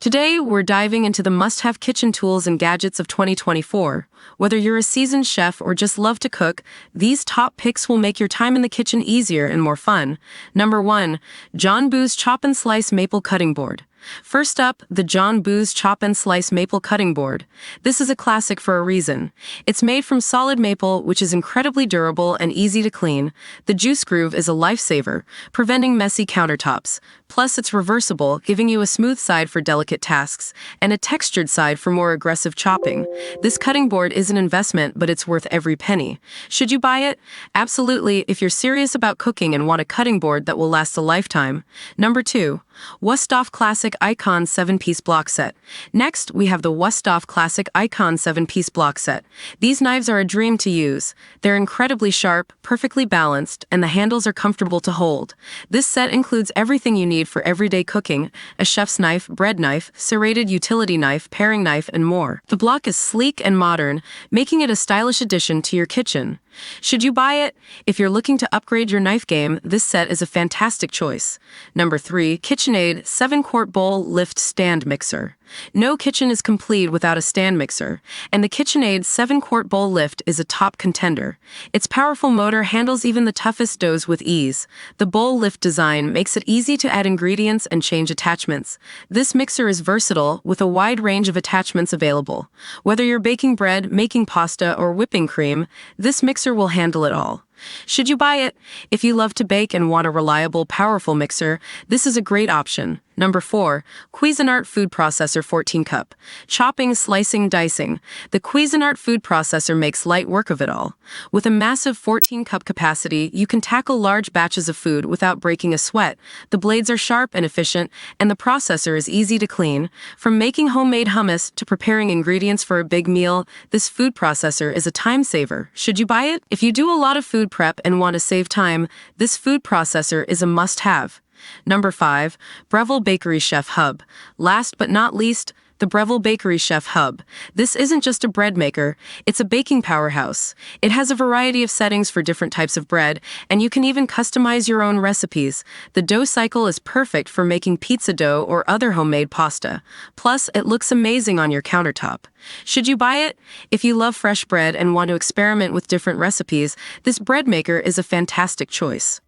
Today, we're diving into the must-have kitchen tools and gadgets of 2024. Whether you're a seasoned chef or just love to cook, these top picks will make your time in the kitchen easier and more fun. Number 1. John Boos Chop and Slice Maple Cutting Board. First up, the John Boos Chop and Slice Maple Cutting Board. This is a classic for a reason. It's made from solid maple, which is incredibly durable and easy to clean. The juice groove is a lifesaver, preventing messy countertops. Plus, it's reversible, giving you a smooth side for delicate tasks, and a textured side for more aggressive chopping. This cutting board is an investment, but it's worth every penny. Should you buy it? Absolutely, if you're serious about cooking and want a cutting board that will last a lifetime. Number 2. Wusthof Classic Icon 7-Piece Block Set. Next, we have the Wusthof Classic Icon 7-Piece Block Set. These knives are a dream to use. They're incredibly sharp, perfectly balanced, and the handles are comfortable to hold. This set includes everything you need for everyday cooking: a chef's knife, bread knife, serrated utility knife, paring knife, and more. The block is sleek and modern, making it a stylish addition to your kitchen. Should you buy it? If you're looking to upgrade your knife game, this set is a fantastic choice. Number 3. KitchenAid 7-Quart Bowl Lift Stand Mixer. No kitchen is complete without a stand mixer, and the KitchenAid 7-Quart Bowl Lift is a top contender. Its powerful motor handles even the toughest doughs with ease. The bowl lift design makes it easy to add ingredients and change attachments. This mixer is versatile, with a wide range of attachments available. Whether you're baking bread, making pasta, or whipping cream, this mixer will handle it all. Should you buy it? If you love to bake and want a reliable, powerful mixer, this is a great option. Number 4. Cuisinart Food Processor 14 Cup. Chopping, slicing, dicing. The Cuisinart Food Processor makes light work of it all. With a massive 14-cup capacity, you can tackle large batches of food without breaking a sweat. The blades are sharp and efficient, and the processor is easy to clean. From making homemade hummus to preparing ingredients for a big meal, this food processor is a time saver. Should you buy it? If you do a lot of food prep and want to save time, this food processor is a must-have. Number 5. Breville Bakery Chef Hub. Last but not least, the Breville Bakery Chef Hub. This isn't just a bread maker, it's a baking powerhouse. It has a variety of settings for different types of bread, and you can even customize your own recipes. The dough cycle is perfect for making pizza dough or other homemade pasta. Plus, it looks amazing on your countertop. Should you buy it? If you love fresh bread and want to experiment with different recipes, this bread maker is a fantastic choice.